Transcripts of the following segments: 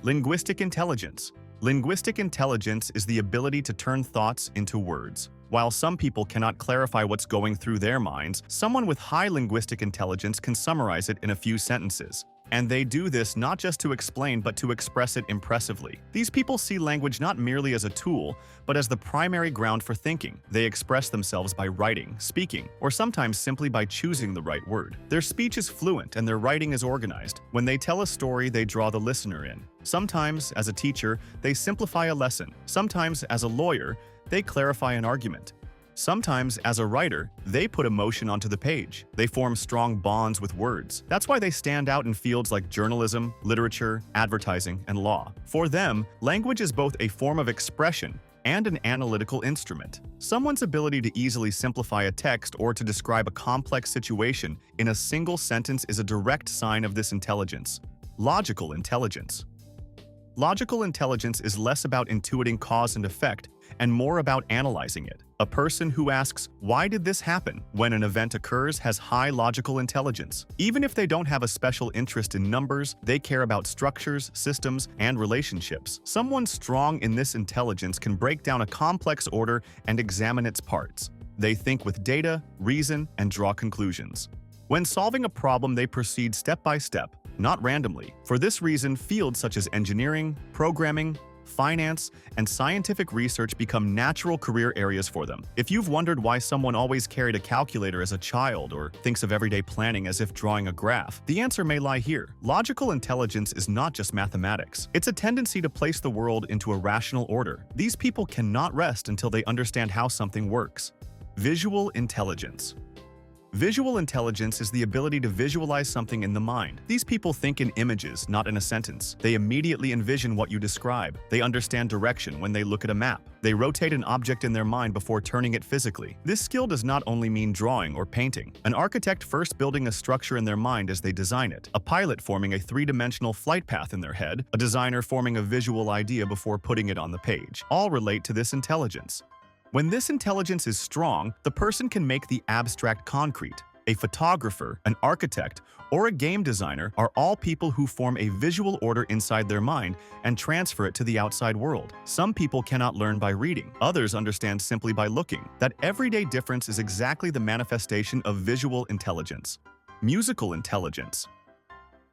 Linguistic intelligence. Linguistic intelligence is the ability to turn thoughts into words. While some people cannot clarify what's going through their minds, someone with high linguistic intelligence can summarize it in a few sentences. And they do this not just to explain but to express it impressively. These people see language not merely as a tool, but as the primary ground for thinking. They express themselves by writing, speaking, or sometimes simply by choosing the right word. Their speech is fluent and their writing is organized. When they tell a story, they draw the listener in. Sometimes, as a teacher, they simplify a lesson. Sometimes, as a lawyer, they clarify an argument. Sometimes, as a writer, they put emotion onto the page. They form strong bonds with words. That's why they stand out in fields like journalism, literature, advertising, and law. For them, language is both a form of expression and an analytical instrument. Someone's ability to easily simplify a text or to describe a complex situation in a single sentence is a direct sign of this intelligence. Logical intelligence. Logical intelligence is less about intuiting cause and effect and more about analyzing it. A person who asks, "Why did this happen?" when an event occurs has high logical intelligence. Even if they don't have a special interest in numbers, they care about structures, systems, and relationships. Someone strong in this intelligence can break down a complex order and examine its parts. They think with data, reason, and draw conclusions. When solving a problem, they proceed step by step, not randomly. For this reason, fields such as engineering, programming, finance, and scientific research become natural career areas for them. If you've wondered why someone always carried a calculator as a child or thinks of everyday planning as if drawing a graph, the answer may lie here. Logical intelligence is not just mathematics. It's a tendency to place the world into a rational order. These people cannot rest until they understand how something works. Visual intelligence. Visual intelligence is the ability to visualize something in the mind. These people think in images, not in a sentence. They immediately envision what you describe. They understand direction when they look at a map. They rotate an object in their mind before turning it physically. This skill does not only mean drawing or painting. An architect first building a structure in their mind as they design it. A pilot forming a three-dimensional flight path in their head. A designer forming a visual idea before putting it on the page. All relate to this intelligence. When this intelligence is strong, the person can make the abstract concrete. A photographer, an architect, or a game designer are all people who form a visual order inside their mind and transfer it to the outside world. Some people cannot learn by reading. Others understand simply by looking. That everyday difference is exactly the manifestation of visual intelligence. Musical intelligence.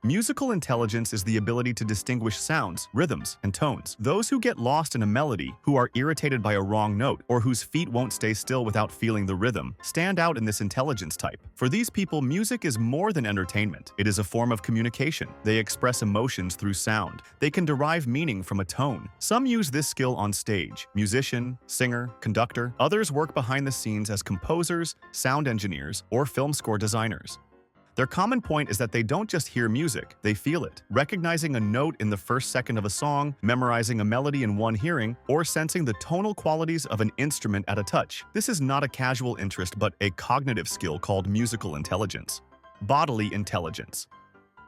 Musical intelligence is the ability to distinguish sounds, rhythms, and tones. Those who get lost in a melody, who are irritated by a wrong note, or whose feet won't stay still without feeling the rhythm, stand out in this intelligence type. For these people, music is more than entertainment. It is a form of communication. They express emotions through sound. They can derive meaning from a tone. Some use this skill on stage: musician, singer, conductor. Others work behind the scenes as composers, sound engineers, or film score designers. Their common point is that they don't just hear music, they feel it. Recognizing a note in the first second of a song, memorizing a melody in one hearing, or sensing the tonal qualities of an instrument at a touch. This is not a casual interest but a cognitive skill called musical intelligence. Bodily intelligence.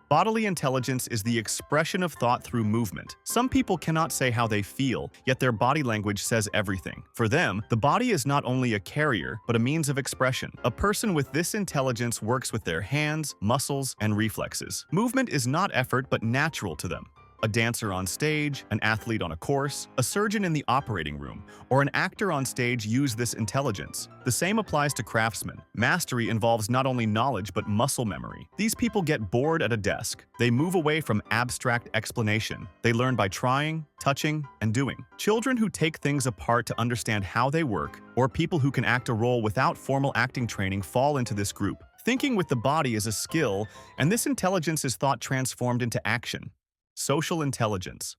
Bodily intelligence is the expression of thought through movement. Some people cannot say how they feel, yet their body language says everything. For them, the body is not only a carrier, but a means of expression. A person with this intelligence works with their hands, muscles, and reflexes. Movement is not effort, but natural to them. A dancer on stage, an athlete on a course, a surgeon in the operating room, or an actor on stage use this intelligence. The same applies to craftsmen. Mastery involves not only knowledge but muscle memory. These people get bored at a desk. They move away from abstract explanation. They learn by trying, touching, and doing. Children who take things apart to understand how they work, or people who can act a role without formal acting training fall into this group. Thinking with the body is a skill, and this intelligence is thought transformed into action. Social intelligence.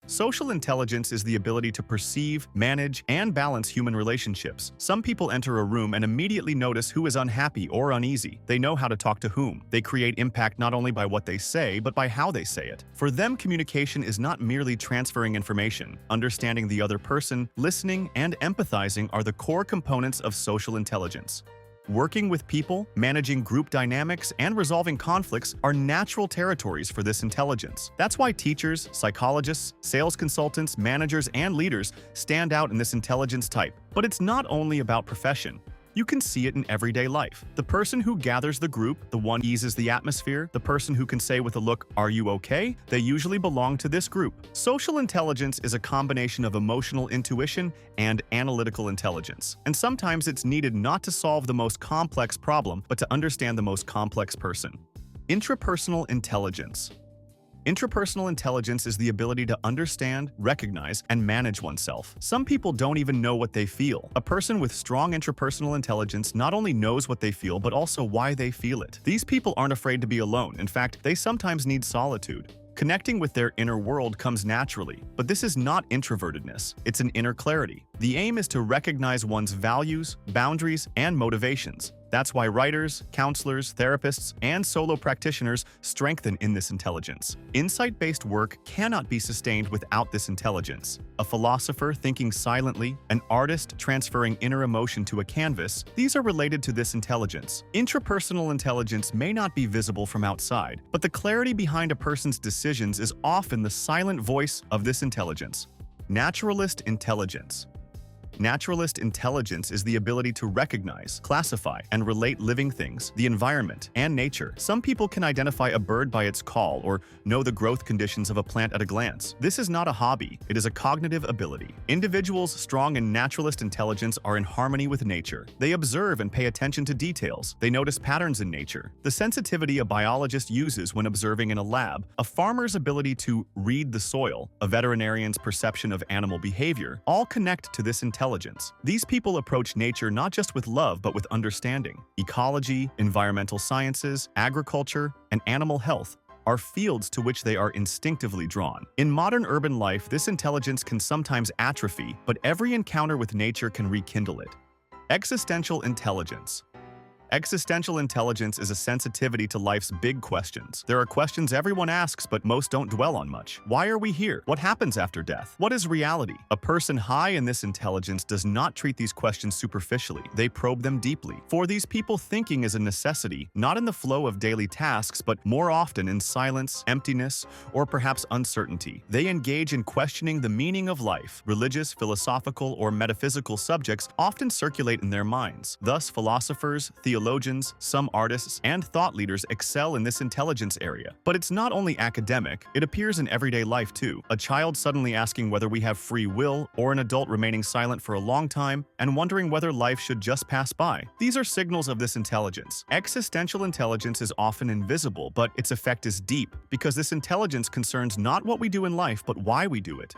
Social intelligence is the ability to perceive, manage, and balance human relationships. Some people enter a room and immediately notice who is unhappy or uneasy. They know how to talk to whom. They create impact not only by what they say, but by how they say it. For them, communication is not merely transferring information. Understanding the other person, listening, and empathizing are the core components of social intelligence. Working with people, managing group dynamics, and resolving conflicts are natural territories for this intelligence. That's why teachers, psychologists, sales consultants, managers, and leaders stand out in this intelligence type. But it's not only about profession. You can see it in everyday life. The person who gathers the group, the one who eases the atmosphere, the person who can say with a look, "Are you okay?" They usually belong to this group. Social intelligence is a combination of emotional intuition and analytical intelligence. And sometimes it's needed not to solve the most complex problem, but to understand the most complex person. Intrapersonal intelligence. Intrapersonal intelligence is the ability to understand, recognize, and manage oneself. Some people don't even know what they feel. A person with strong intrapersonal intelligence not only knows what they feel, but also why they feel it. These people aren't afraid to be alone. In fact, they sometimes need solitude. Connecting with their inner world comes naturally, but this is not introvertedness, it's an inner clarity. The aim is to recognize one's values, boundaries, and motivations. That's why writers, counselors, therapists, and solo practitioners strengthen in this intelligence. Insight-based work cannot be sustained without this intelligence. A philosopher thinking silently, an artist transferring inner emotion to a canvas, these are related to this intelligence. Intrapersonal intelligence may not be visible from outside, but the clarity behind a person's decisions is often the silent voice of this intelligence. Naturalist intelligence. Naturalist intelligence is the ability to recognize, classify, and relate living things, the environment, and nature. Some people can identify a bird by its call or know the growth conditions of a plant at a glance. This is not a hobby, it is a cognitive ability. Individuals strong in naturalist intelligence are in harmony with nature. They observe and pay attention to details. They notice patterns in nature. The sensitivity a biologist uses when observing in a lab, a farmer's ability to read the soil, a veterinarian's perception of animal behavior, all connect to this intelligence. These people approach nature not just with love but with understanding. Ecology, environmental sciences, agriculture, and animal health are fields to which they are instinctively drawn. In modern urban life, this intelligence can sometimes atrophy, but every encounter with nature can rekindle it. Existential intelligence. Existential intelligence is a sensitivity to life's big questions. There are questions everyone asks, but most don't dwell on much. Why are we here? What happens after death? What is reality? A person high in this intelligence does not treat these questions superficially. They probe them deeply. For these people, thinking is a necessity, not in the flow of daily tasks, but more often in silence, emptiness, or perhaps uncertainty. They engage in questioning the meaning of life. Religious, philosophical, or metaphysical subjects often circulate in their minds. Thus, philosophers, theologians, some artists, and thought leaders excel in this intelligence area. But it's not only academic, it appears in everyday life too. A child suddenly asking whether we have free will, or an adult remaining silent for a long time and wondering whether life should just pass by. These are signals of this intelligence. Existential intelligence is often invisible, but its effect is deep, because this intelligence concerns not what we do in life, but why we do it.